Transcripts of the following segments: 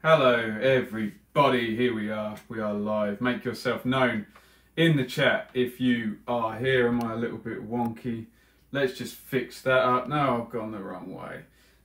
Hello everybody, here we are live. Make yourself known in the chat if you are here. Am I a little bit wonky? Let's just fix that up. No, I've gone the wrong way.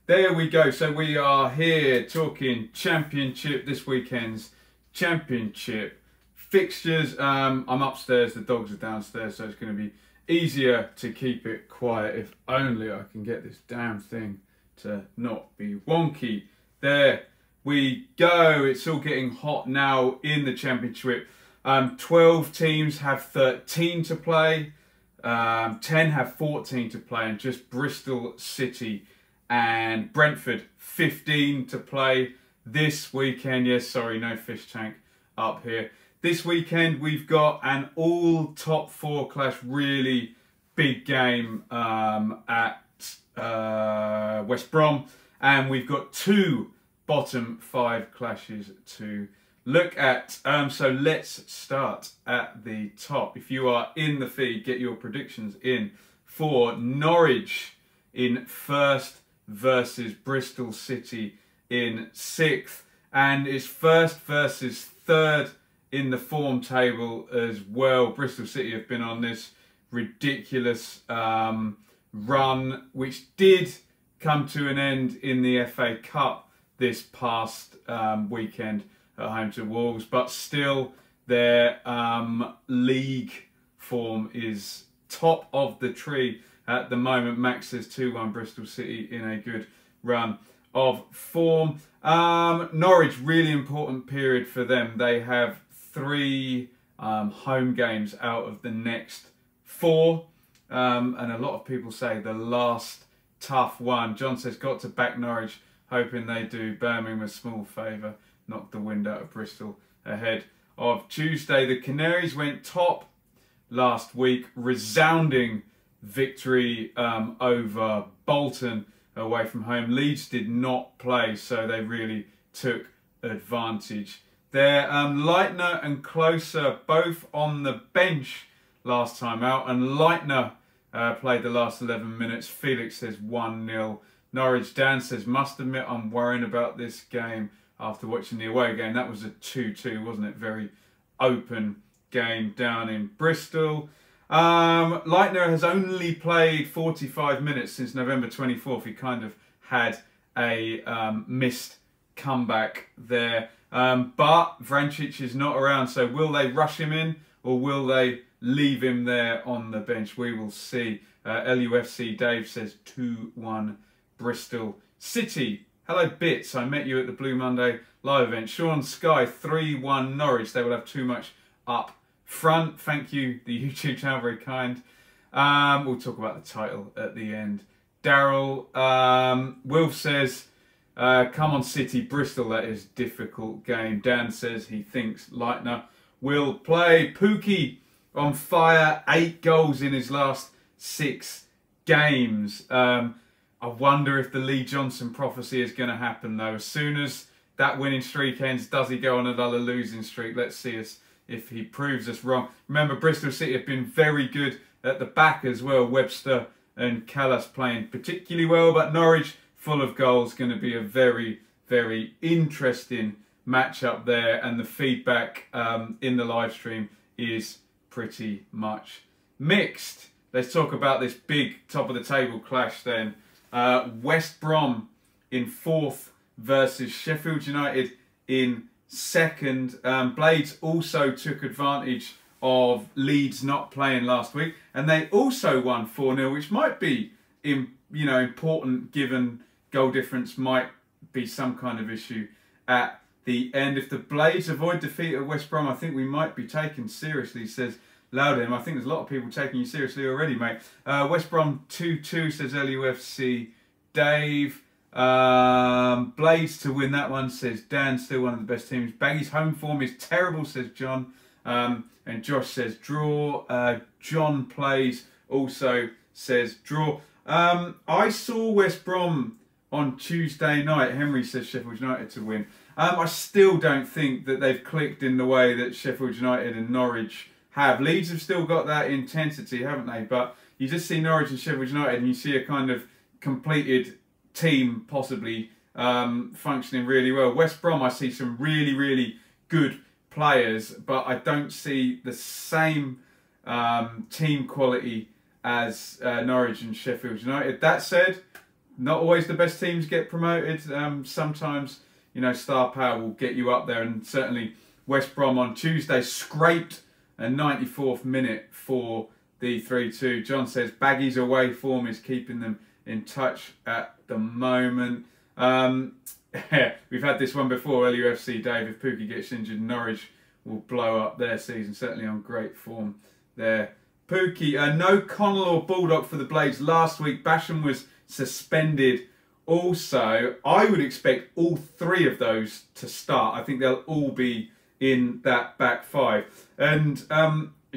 There we go. So we are here talking championship, this weekend's championship fixtures. I'm upstairs, the dogs are downstairs, so it's going to be easier to keep it quiet. If only I can get this damn thing to not be wonky. There we go. It's all getting hot now in the championship. 12 teams have 13 to play. 10 have 14 to play, and just Bristol City and Brentford 15 to play this weekend. Yes, sorry, no fish tank up here. This weekend we've got an all top four clash, really big game at West Brom, and we've got two bottom five clashes to look at. So let's start at the top. If you are in the feed, get your predictions in for Norwich in first versus Bristol City in sixth, and it's first versus third in the form table as well. Bristol City have been on this ridiculous run, which did come to an end in the FA Cup this past weekend at home to Wolves, but still their league form is top of the tree at the moment. Max says 2-1 Bristol City in a good run of form. Norwich, really important period for them. They have 3 home games out of the next 4, and a lot of people say the last tough one. John says got to back Norwich, hoping they do. Birmingham a small favour, knocked the wind out of Bristol ahead of Tuesday. The Canaries went top last week, resounding victory over Bolton away from home. Leeds did not play, so they really took advantage. They're Leitner and Closer both on the bench last time out, and Leitner played the last 11 minutes. Felix says 1-0. Norwich. Dan says, must admit I'm worrying about this game after watching the away game. That was a 2-2, wasn't it? Very open game down in Bristol. Leitner has only played 45 minutes since November 24th. He kind of had a missed comeback there. But Vrancic is not around, so will they rush him in or will they leave him there on the bench? We will see. LUFC Dave says 2-1 Bristol City. Hello Bits, I met you at the Blue Monday live event. Sean Sky 3-1 Norwich. They will have too much up front. Thank you, the YouTube channel, very kind. We'll talk about the title at the end. Daryl Wilf says come on City. Bristol, that is difficult game. Dan says he thinks Leitner will play. Pookie on fire, 8 goals in his last 6 games. I wonder if the Lee Johnson prophecy is going to happen though. As soon as that winning streak ends, does he go on another losing streak? Let's see if he proves us wrong. Remember, Bristol City have been very good at the back as well. Webster and Callas playing particularly well, but Norwich full of goals, going to be a very, very interesting matchup there, and the feedback in the live stream is pretty much mixed. Let's talk about this big top of the table clash then. West Brom in 4th versus Sheffield United in 2nd. Blades also took advantage of Leeds not playing last week, and they also won 4-0, which might be important given goal difference might be some kind of issue at the end. If the Blades avoid defeat at West Brom, I think we might be taken seriously, says Loudon. I think there's a lot of people taking you seriously already, mate. West Brom 2-2, says LUFC Dave. Blades to win that one, says Dan. Still one of the best teams. Baggy's home form is terrible, says John. And Josh says draw. John Plays also says draw. I saw West Brom on Tuesday night. Henry says Sheffield United to win. I still don't think that they've clicked in the way that Sheffield United and Norwich have. Leeds have still got that intensity, haven't they? But you just see Norwich and Sheffield United and you see a kind of completed team possibly functioning really well. West Brom, I see some really, really good players, but I don't see the same team quality as Norwich and Sheffield United. That said, not always the best teams get promoted. Sometimes, you know, star power will get you up there, and certainly West Brom on Tuesday scraped a 94th minute for the 3-2. John says Baggy's away form is keeping them in touch at the moment. We've had this one before, LUFC Dave. If Pookie gets injured, Norwich will blow up their season. Certainly on great form there. Pookie, no Connell or Bulldog for the Blades last week. Basham was suspended also. I would expect all three of those to start. I think they'll all be in that back five. And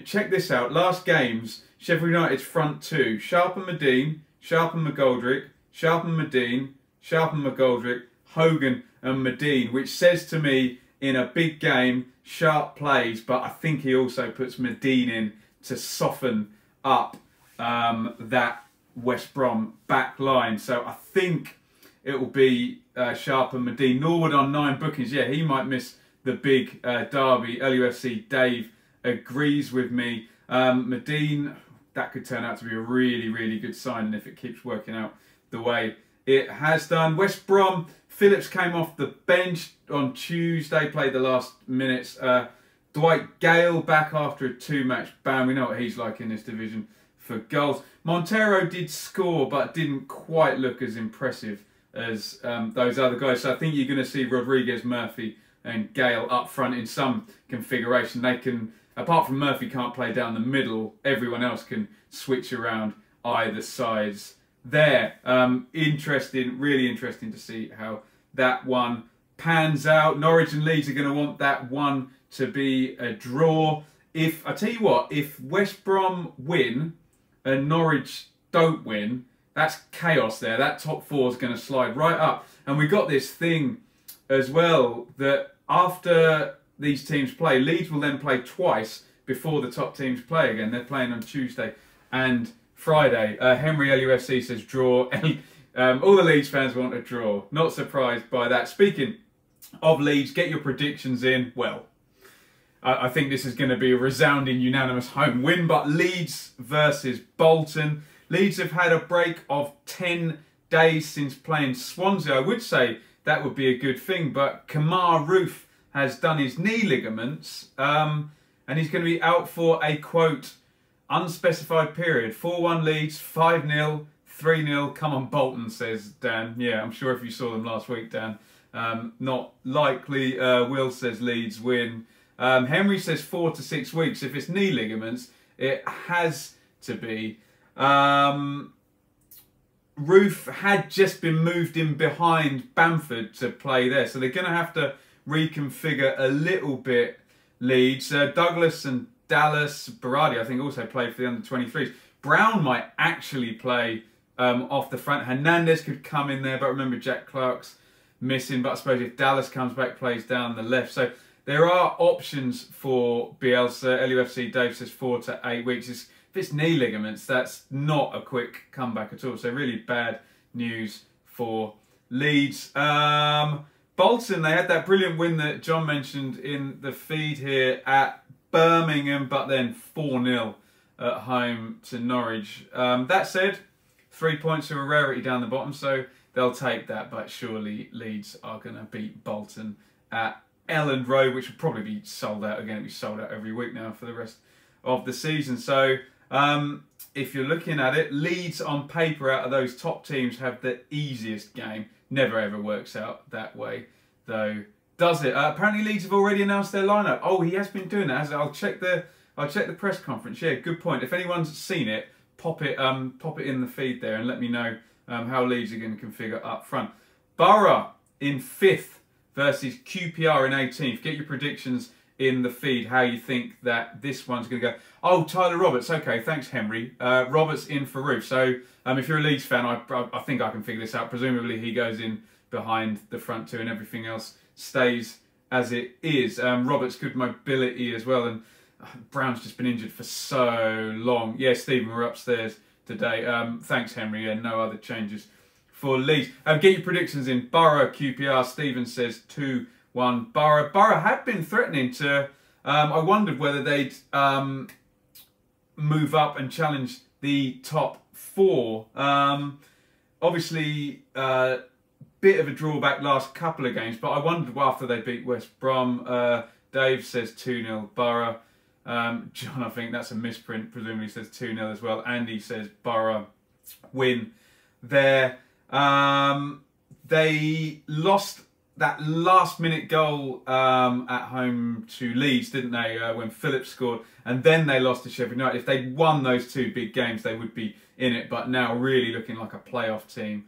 check this out. Last games, Sheffield United's front two: Sharp and Medine, Sharp and McGoldrick, Sharp and Medine, Sharp and McGoldrick, Hogan and Medine, which says to me, in a big game, Sharp plays, but I think he also puts Medine in to soften up that West Brom back line. So I think it will be Sharp and Medine. Norwood on 9 bookings. Yeah, he might miss the big derby. LUFC Dave agrees with me. Medine, that could turn out to be a really, really good signing if it keeps working out the way it has done. West Brom, Phillips came off the bench on Tuesday, played the last minutes. Dwight Gale back after a 2-match ban. We know what he's like in this division for goals. Montero did score, but didn't quite look as impressive as those other guys. So I think you're going to see Rodriguez, Murphy and Gale up front in some configuration. They can, apart from Murphy can't play down the middle, everyone else can switch around either sides there. Interesting, really interesting to see how that one pans out. Norwich and Leeds are going to want that one to be a draw. If I tell you what, if West Brom win and Norwich don't win, that's chaos there. That top four is going to slide right up. And we got this thing as well that after these teams play, Leeds will then play twice before the top teams play again. They're playing on Tuesday and Friday. Henry LUFC says draw. All the Leeds fans want a draw. Not surprised by that. Speaking of Leeds, get your predictions in. Well, I think this is going to be a resounding unanimous home win, but Leeds versus Bolton. Leeds have had a break of 10 days since playing Swansea. I would say that would be a good thing, but Kamar Roof has done his knee ligaments, and he's going to be out for a, quote, unspecified period. 4-1 Leeds, 5-0, 3-0. Come on, Bolton, says Dan. Yeah, I'm sure if you saw them last week, Dan. Not likely. Will says Leeds win. Henry says 4 to 6 weeks. If it's knee ligaments, it has to be. Roof had just been moved in behind Bamford to play there, so they're going to have to reconfigure a little bit. Leeds, Douglas and Dallas, Berardi, I think, also played for the under-23s. Brown might actually play off the front. Hernandez could come in there, but remember Jack Clark's missing. But I suppose if Dallas comes back, plays down the left. So there are options for Bielsa. LUFC Dave says 4 to 8 weeks. If it's knee ligaments, that's not a quick comeback at all. So really bad news for Leeds. Bolton, they had that brilliant win that John mentioned in the feed here at Birmingham, but then 4-0 at home to Norwich. That said, 3 points are a rarity down the bottom, so they'll take that, but surely Leeds are going to beat Bolton at Elland Road, which will probably be sold out again. It'll be sold out every week now for the rest of the season. So if you're looking at it, Leeds on paper out of those top teams have the easiest game. Never ever works out that way, though, does it? Apparently Leeds have already announced their lineup. Oh, he has been doing that. I'll check the press conference. Yeah, good point. If anyone's seen it, pop it in the feed there and let me know how Leeds are going to configure up front. Borough in 5th versus QPR in 18th. Get your predictions in the feed, how you think that this one's going to go. Oh, Tyler Roberts. Okay, thanks, Henry. Roberts in for Roof. So if you're a Leeds fan, I think I can figure this out. Presumably he goes in behind the front two and everything else stays as it is. Roberts, good mobility as well. And Brown's just been injured for so long. Yeah, Stephen, we're upstairs today. Thanks, Henry. Yeah, no other changes for Leeds. Get your predictions in. Borough, QPR. Stephen says 2-1 Borough. Borough have been threatening to... I wondered whether they'd move up and challenge the top 4. Obviously, bit of a drawback last couple of games, but I wondered after they beat West Brom. Dave says 2-0 Borough. John, I think that's a misprint, presumably says 2-0 as well. Andy says Borough win there. They lost that last-minute goal at home to Leeds, didn't they, when Phillips scored, and then they lost to Sheffield United. If they'd won those 2 big games, they would be in it, but now really looking like a playoff team.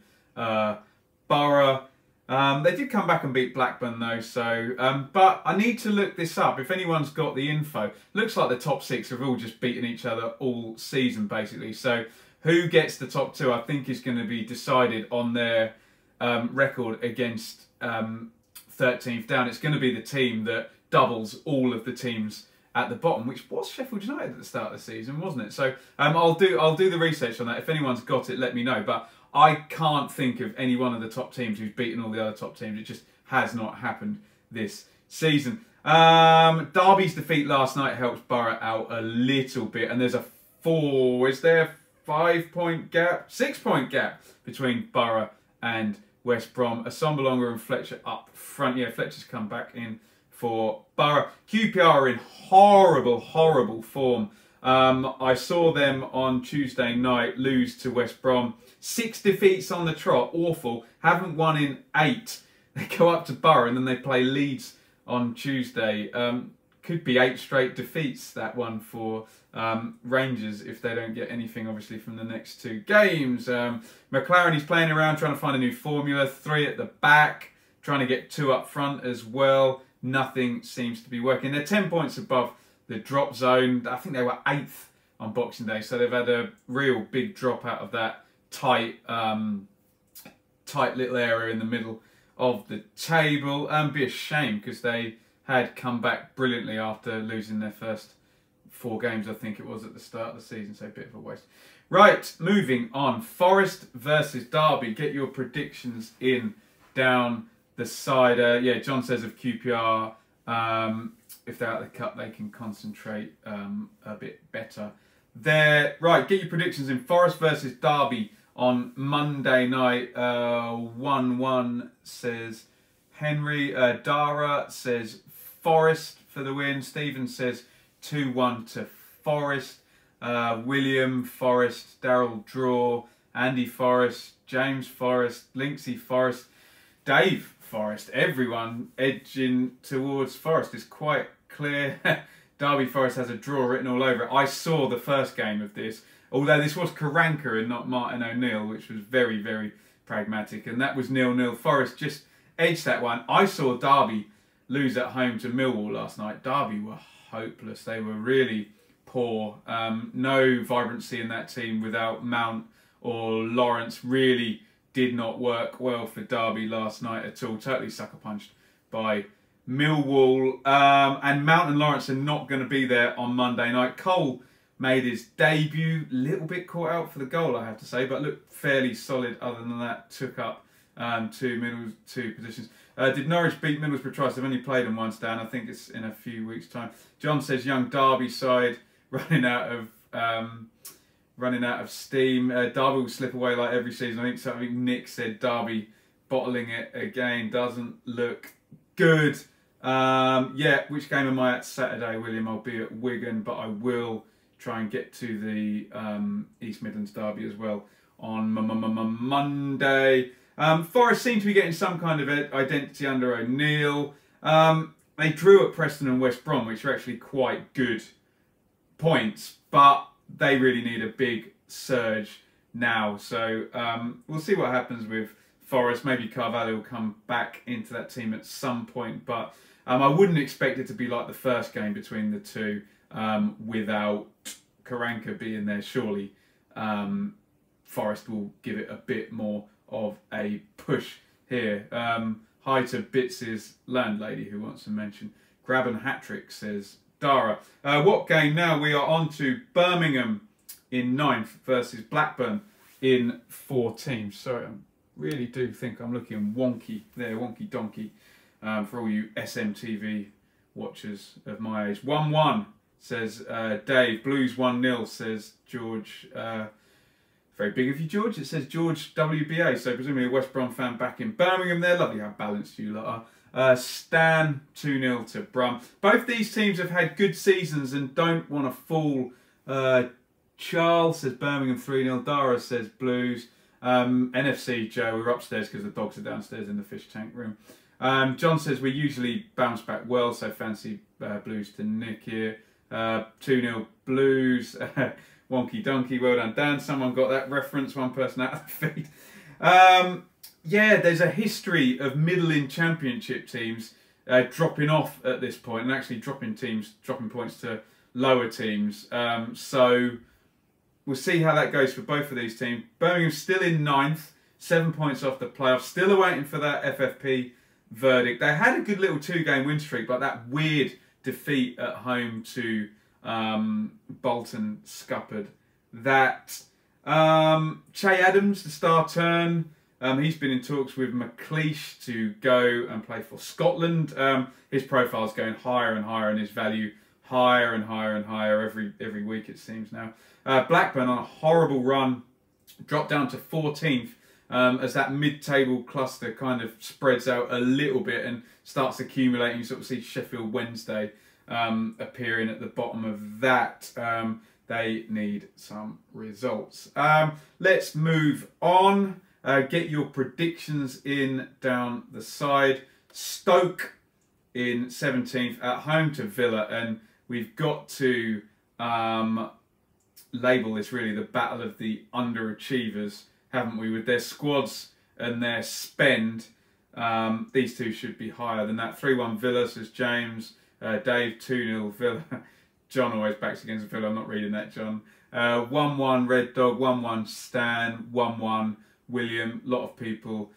Borough, they did come back and beat Blackburn though, so but I need to look this up. If anyone's got the info, looks like the top 6 have all just beaten each other all season basically. So who gets the top 2, I think, is going to be decided on their record against 13th down. It's going to be the team that doubles all of the teams at the bottom, which was Sheffield United at the start of the season, wasn't it? So I'll do the research on that. If anyone's got it, let me know. But I can't think of any one of the top teams who's beaten all the other top teams. It just has not happened this season. Derby's defeat last night helps Borough out a little bit, and there's a 5-point gap, 6-point gap between Borough and West Brom. Assombalonga and Fletcher up front. Yeah, Fletcher's come back in for Borough. QPR are in horrible form. I saw them on Tuesday night lose to West Brom. 6 defeats on the trot, awful. Haven't won in 8. They go up to Borough and then they play Leeds on Tuesday. Could be 8 straight defeats, that one, for Rangers, if they don't get anything, obviously, from the next 2 games. McLaren, he's playing around, trying to find a new formula. 3 at the back, trying to get 2 up front as well. Nothing seems to be working. They're 10 points above the drop zone. I think they were 8th on Boxing Day, so they've had a real big drop out of that tight little area in the middle of the table. Be a shame, because they had come back brilliantly after losing their first 4 games, I think it was, at the start of the season, so a bit of a waste. Right, moving on. Forest versus Derby. Get your predictions in down the side. Yeah, John says of QPR, if they're out of the cup, they can concentrate a bit better there. Right, get your predictions in. Forest versus Derby on Monday night. 1-1 says Henry. Dara says Forest for the win. Stephen says 2-1 to Forest. William Forest. Daryl draw. Andy Forest. James Forest. Linksy Forest. Dave Forest. Everyone edging towards Forest. Is quite clear. Derby Forest has a draw written all over it. I saw the first game of this, although this was Karanka and not Martin O'Neill, which was very, very pragmatic, and that was 0-0. Forest just edged that one. I saw Derby lose at home to Millwall last night. Derby were hopeless. They were really poor. No vibrancy in that team without Mount or Lawrence. Really did not work well for Derby last night at all. Totally sucker punched by Millwall. And Mount and Lawrence are not going to be there on Monday night. Cole made his debut. Little bit caught out for the goal, I have to say, but looked fairly solid other than that. Took up 2 positions. Did Norwich beat Middlesbrough twice? They've only played them once, Dan. I think it's in a few weeks' time. John says young Derby side running out of steam. Derby will slip away like every season. I think Nick said Derby bottling it again. Doesn't look good. Yeah, which game am I at Saturday, William? I'll be at Wigan, but I will try and get to the East Midlands derby as well on Monday. Forest seem to be getting some kind of identity under O'Neill. They drew at Preston and West Brom, which are actually quite good points, but they really need a big surge now. So we'll see what happens with Forest. Maybe Carvalho will come back into that team at some point, but I wouldn't expect it to be like the first game between the two without Karanka being there. Surely Forest will give it a bit more of a push here. Hi to Bits' landlady who wants to mention. Grab and hat-trick, says Dara. What game now? We are on to Birmingham in 9th versus Blackburn in 14th. Sorry, I'm really do think I'm looking wonky there, wonky donkey, for all you SMTV watchers of my age. 1-1 says Dave. Blues 1-0 says George. Very big of you, George. It says George WBA, so presumably a West Brom fan back in Birmingham there. Lovely how balanced you lot are. Stan 2-0 to Brum. Both these teams have had good seasons and don't want to fall. Charles says Birmingham 3-0. Dara says Blues. NFC Joe, we're upstairs because the dogs are downstairs in the fish tank room. John says we usually bounce back well, so fancy Blues to nick here. 2-0 Blues. Wonky donkey, well done Dan. Someone got that reference, one person out of the feed. Yeah, there's a history of middling championship teams dropping off at this point and actually dropping points to lower teams. So we'll see how that goes for both of these teams. Birmingham's still in 9th, 7 points off the playoffs, still awaiting for that FFP verdict. They had a good little 2-game win streak, but that weird defeat at home to Bolton scuppered that. Che Adams, the star turn, he's been in talks with McLeish to go and play for Scotland. His profile's going higher and higher and his value higher and higher and higher every week, it seems now. Blackburn on a horrible run, dropped down to 14th as that mid-table cluster kind of spreads out a little bit and starts accumulating. You sort of see Sheffield Wednesday appearing at the bottom of that. They need some results. Let's move on. Get your predictions in down the side. Stoke in 17th at home to Villa, and we've got to label this really the battle of the underachievers, haven't we? With their squads and their spend, these two should be higher than that. 3-1 Villa, says James. Dave, 2-0 Villa. John always backs against Villa. I'm not reading that, John. 1-1 Red Dog, 1-1 Stan, 1-1 William. A lot of people.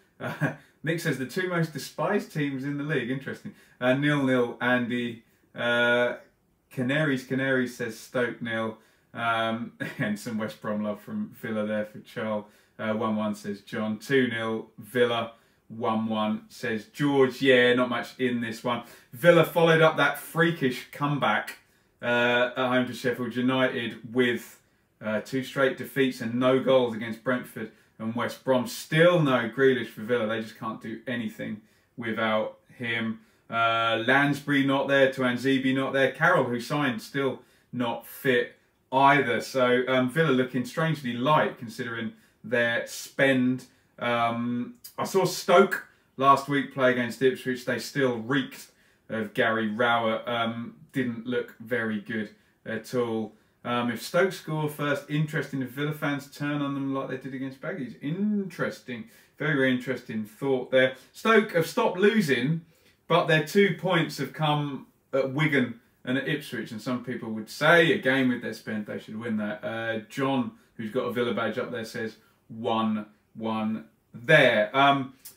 Nick says the two most despised teams in the league. Interesting. 0-0 Andy. Canaries says Stoke 0. And some West Brom love from Villa there for Charles. 1-1 says John. 2-0 Villa. 1-1 says George. Yeah, not much in this one. Villa followed up that freakish comeback at home to Sheffield United with 2 straight defeats and no goals against Brentford and West Brom. Still no Grealish for Villa. They just can't do anything without him. Lansbury not there. Tuanzebe not there. Carroll, who signed, still not fit either. So Villa looking strangely light considering their spend. I saw Stoke last week play against Ipswich. They still reeked of Gary Rowett. Didn't look very good at all. If Stoke score first, interesting if Villa fans turn on them like they did against Baggies. Interesting. Very, very interesting thought there. Stoke have stopped losing, but their 2 points have come at Wigan and at Ipswich. And some people would say, again with their spend, they should win that. John, who's got a Villa badge up there, says 1-1 there.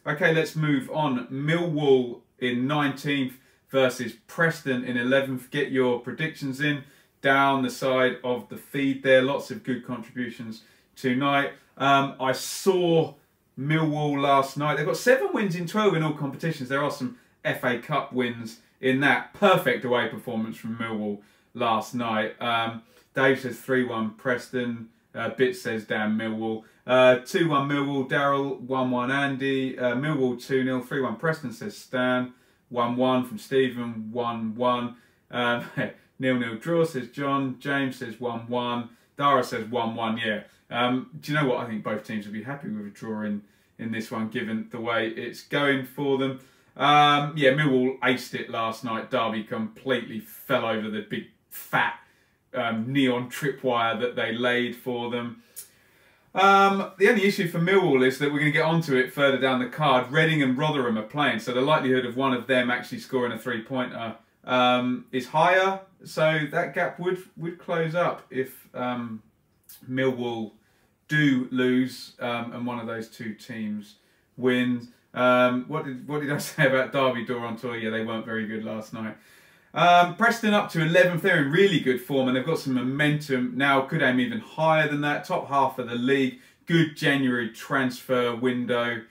Okay, let's move on. Millwall in 19th versus Preston in 11th. Get your predictions in down the side of the feed there. Lots of good contributions tonight. I saw Millwall last night. They've got 7 wins in 12 in all competitions. There are some FA Cup wins in that. Perfect away performance from Millwall last night. Dave says 3-1 Preston. Bit says damn Millwall. 2-1 Millwall. Daryl. 1-1 Andy. Millwall 2-0. 3-1 Preston says Stan. 1-1 from Stephen. 1-1. 0-0 draw says John. James says 1-1. Dara says 1-1. Yeah. Do you know what? I think both teams would be happy with a draw in this one, given the way it's going for them. Yeah, Millwall aced it last night. Derby completely fell over the big fat neon tripwire that they laid for them. The only issue for Millwall is that we're going to get onto it further down the card. Reading and Rotherham are playing, so the likelihood of one of them actually scoring a 3-pointer is higher. So that gap would close up if Millwall do lose and one of those two teams wins. What did I say about Derby Door on tour? Yeah, they weren't very good last night. Preston up to 11th. They're in really good form and they've got some momentum now. Could aim even higher than that. Top half of the league. Good January transfer window.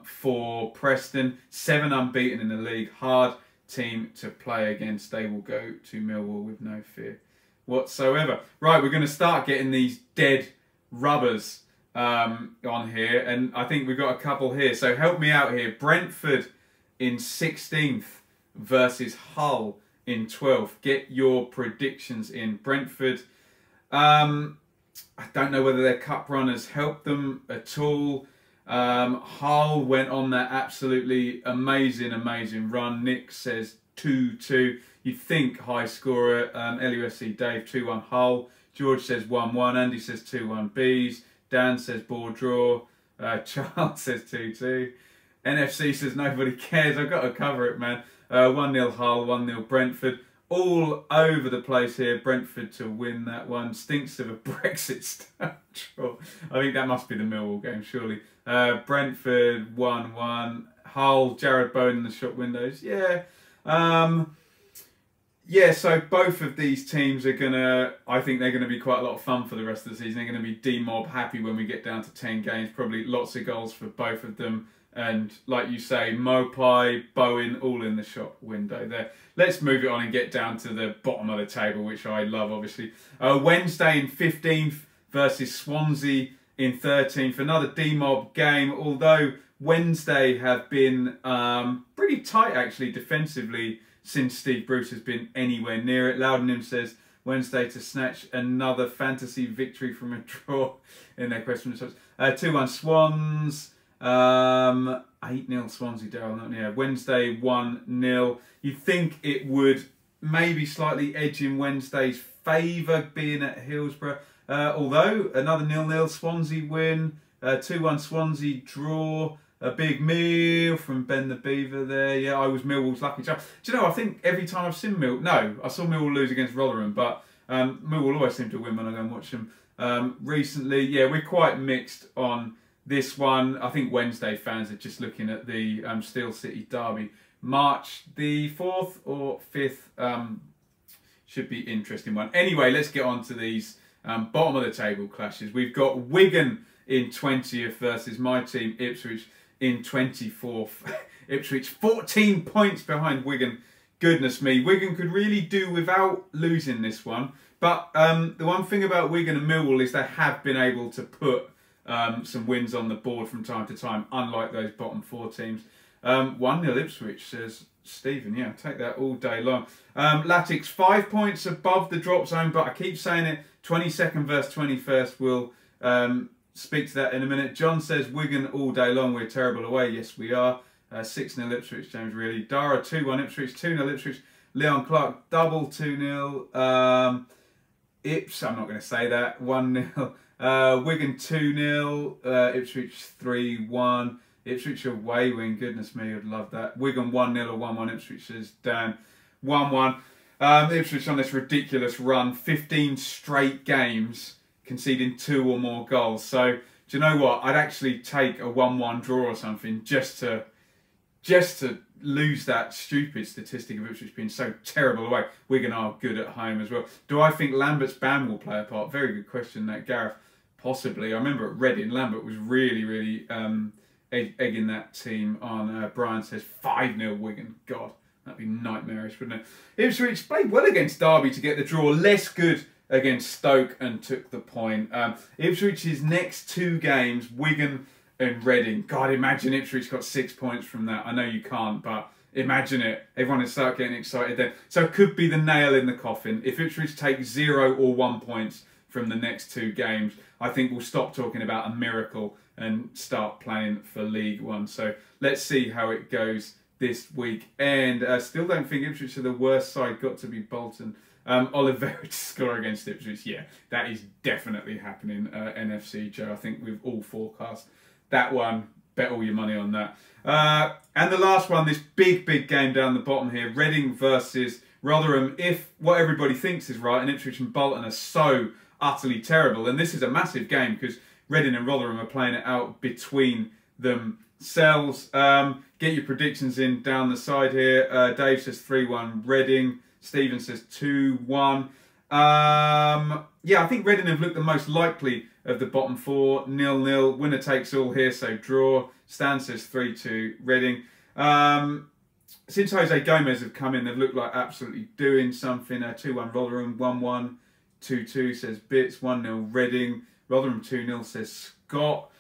for Preston. 7 unbeaten in the league. Hard team to play against. They will go to Millwall with no fear whatsoever. Right, we're going to start getting these dead rubbers on here, and I think we've got a couple here. So help me out here. Brentford in 16th versus Hull in 12th. Get your predictions in. Brentford, I don't know whether their cup runners helped them at all. Hull went on that absolutely amazing run. Nick says 2-2. You'd think high scorer. LUFC Dave 2-1 Hull. George says 1-1. Andy says 2-1 Bees. Dan says ball draw. Charles says 2-2. NFC says nobody cares. I've got to cover it, man. 1-0 Hull, 1-0 Brentford. All over the place here. Brentford to win that one. Stinks of a Brexit style draw. I think that must be the Millwall game, surely. Brentford 1-1. Hull, Jared Bowen in the shop windows. Yeah. Yeah, so both of these teams are going to, I think they're going to be quite a lot of fun for the rest of the season. They're going to be D-Mob happy when we get down to 10 games. Probably lots of goals for both of them. And like you say, Mopai, Bowen, all in the shop window there. Let's move it on and get down to the bottom of the table, which I love, obviously. Wednesday in 15th versus Swansea in 13th. Another D-Mob game, although Wednesday have been pretty tight, actually, defensively, since Steve Bruce has been anywhere near it. Loudenim says Wednesday to snatch another fantasy victory from a draw in their question. 2-1 Swans. 8-0 Swansea, Daryl. Yeah, Wednesday 1-0. You'd think it would maybe slightly edge in Wednesday's favour, being at Hillsborough. Although another 0-0 Swansea win. 2-1 Swansea draw. A big meal from Ben the Beaver there. Yeah, I was Millwall's lucky charm. Do you know, I think every time I've seen I saw Millwall lose against Rotherham, but Millwall always seem to win when I go and watch them. Recently, yeah, we're quite mixed on this one. I think Wednesday fans are just looking at the Steel City derby. March the 4th or 5th should be interesting one. Anyway, let's get on to these bottom of the table clashes. We've got Wigan in 20th versus my team, Ipswich, in 24th. Ipswich 14 points behind Wigan. Goodness me, Wigan could really do without losing this one. But the one thing about Wigan and Millwall is they have been able to put some wins on the board from time to time, unlike those bottom 4 teams. 1-0 Ipswich, says Stephen. Yeah, take that all day long. Latics 5 points above the drop zone, but I keep saying it, 22nd versus 21st will speak to that in a minute. John says Wigan all day long, we're terrible away. Yes, we are. 6-0 Ipswich, James really. Dara 2-1 Ipswich, 2-0 Ipswich. Leon Clark double 2-0. Ips, I'm not going to say that. 1-0. Wigan 2-0. Ipswich 3-1. Ipswich away win. Goodness me, I'd love that. Wigan 1-0 or 1-1. Ipswich says Dan 1-1. Ipswich on this ridiculous run, 15 straight games, conceding 2 or more goals. So, do you know what? I'd actually take a 1-1 draw or something just to lose that stupid statistic of Ipswich being so terrible away. Wigan are good at home as well. Do I think Lambert's ban will play a part? Very good question, that, Gareth. Possibly. I remember at Reading, Lambert was really egging that team on. Brian says 5-0 Wigan. God, that'd be nightmarish, wouldn't it? Ipswich played well against Derby to get the draw. Less good against Stoke and took the point. Ipswich's next 2 games, Wigan and Reading. God, imagine Ipswich got 6 points from that. I know you can't, but imagine it. Everyone would start getting excited then. So it could be the nail in the coffin. If Ipswich take 0 or 1 points from the next 2 games, I think we'll stop talking about a miracle and start playing for League One. So let's see how it goes this week. And still don't think Ipswich are the worst side. Got to be Bolton. Oliveira to score against Ipswich. Yeah, that is definitely happening. NFC Joe, I think we've all forecast that one. Bet all your money on that. And the last one, this big game down the bottom here. Reading versus Rotherham. If what everybody thinks is right and Ipswich and Bolton are so utterly terrible, then this is a massive game because Reading and Rotherham are playing it out between themselves. Get your predictions in down the side here. Dave says 3-1 Reading. Stephen says 2-1. Yeah, I think Reading have looked the most likely of the bottom four. 0-0, winner takes all here, so draw. Stan says 3-2 Reading. Since Jose Gomez have come in, they've looked like absolutely doing something. 2-1 Rotherham, 1-1, 2-2 says Bits, 1-0 Reading, Rotherham 2-0 says Scott.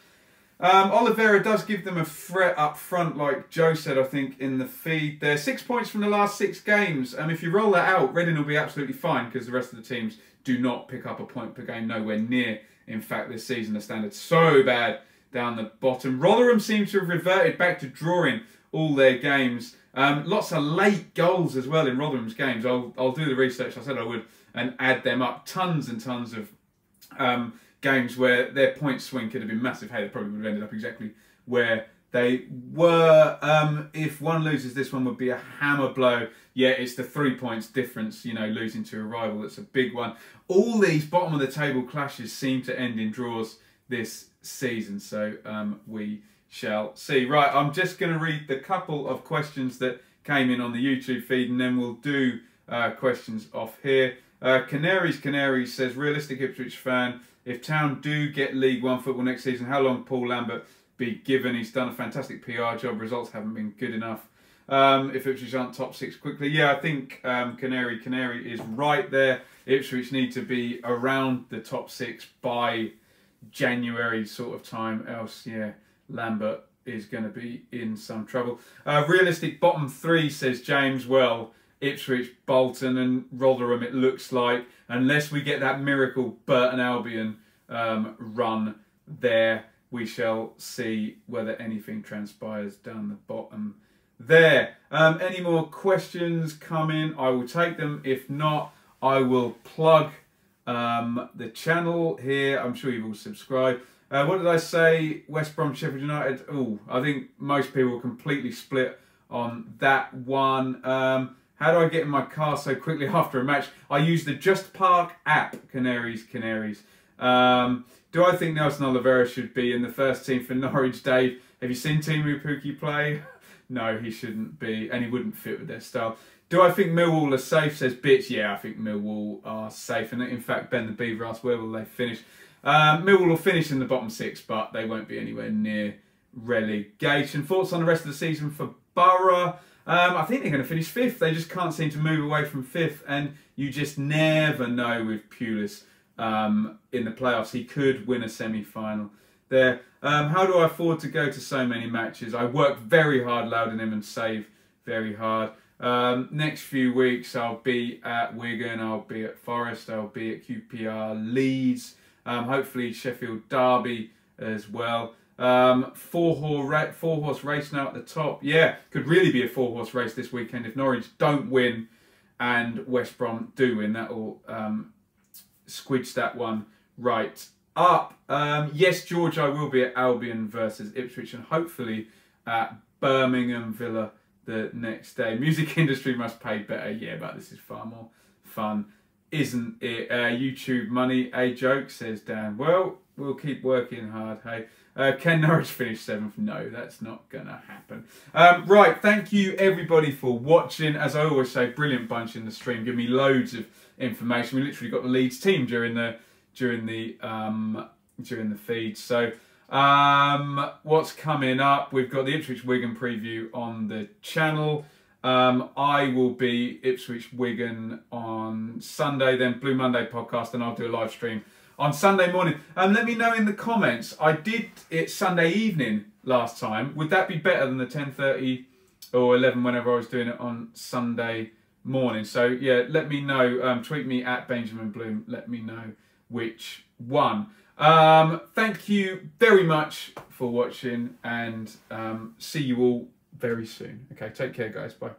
Oliveira does give them a threat up front, like Joe said, I think, in the feed. They're 6 points from the last 6 games. If you roll that out, Reading will be absolutely fine because the rest of the teams do not pick up a point per game, nowhere near. In fact, this season the standard's so bad down the bottom. Rotherham seem to have reverted back to drawing all their games. Lots of late goals as well in Rotherham's games. I'll do the research I said I would and add them up. Tons and tons of games where their point swing could have been massive. Hey, they probably would have ended up exactly where they were. If one loses, this one would be a hammer blow. Yeah, it's the 3 points difference, you know, losing to a rival. That's a big one. All these bottom of the table clashes seem to end in draws this season. So we shall see. Right, I'm just going to read the couple of questions that came in on the YouTube feed and then we'll do questions off here. Canaries says, realistic Ipswich fan, if Town do get League One football next season, how long Paul Lambert be given? He's done a fantastic PR job. Results haven't been good enough. If Ipswich aren't top 6 quickly. Yeah, I think Canary is right there. Ipswich need to be around the top 6 by January sort of time. Else, yeah, Lambert is going to be in some trouble. Realistic bottom 3 says James. Well, Ipswich, Bolton and Rotherham, it looks like, unless we get that miracle Burton Albion run there, we shall see whether anything transpires down the bottom there. Any more questions come in, I will take them. If not, I will plug the channel here. I'm sure you've all subscribed. What did I say? West Brom, Sheffield United. Oh, I think most people are completely split on that one. How do I get in my car so quickly after a match? I use the Just Park app. Canaries. Do I think Nelson Oliveira should be in the first team for Norwich, Dave? Have you seen Timu Pukki play? No, he shouldn't be, and he wouldn't fit with their style. Do I think Millwall are safe, says Bitch? Yeah, I think Millwall are safe. And in fact, Ben the Beaver asked, where will they finish? Millwall will finish in the bottom 6, but they won't be anywhere near relegation. Thoughts on the rest of the season for Borough? I think they're going to finish 5th. They just can't seem to move away from 5th, and you just never know with Pulis in the playoffs. He could win a semi-final there. How do I afford to go to so many matches? I work very hard, Loudenham, and save very hard. Next few weeks, I'll be at Wigan, I'll be at Forest, I'll be at QPR Leeds, hopefully Sheffield Derby as well. 4-horse race now at the top. Yeah, could really be a 4-horse race this weekend if Norwich don't win and West Brom do win. That will squidge that one right up. Yes, George, I will be at Albion versus Ipswich and hopefully at Birmingham Villa the next day. Music industry must pay better. Yeah, but this is far more fun, isn't it? YouTube money, a joke, says Dan. Well, we'll keep working hard, hey. Can Norwich finish 7th? No, that's not going to happen. Right, thank you everybody for watching. As I always say, brilliant bunch in the stream. Give me loads of information. We literally got the Leeds team during the feed. So what's coming up? We've got the Ipswich Wigan preview on the channel. I will be Ipswich Wigan on Sunday, then Blue Monday podcast, and I'll do a live stream on Sunday morning. Let me know in the comments. I did it Sunday evening last time. Would that be better than the 10:30 or 11 whenever I was doing it on Sunday morning? So yeah, let me know. Tweet me at Benjamin Bloom. Let me know which one. Thank you very much for watching and see you all very soon. Okay, take care guys. Bye.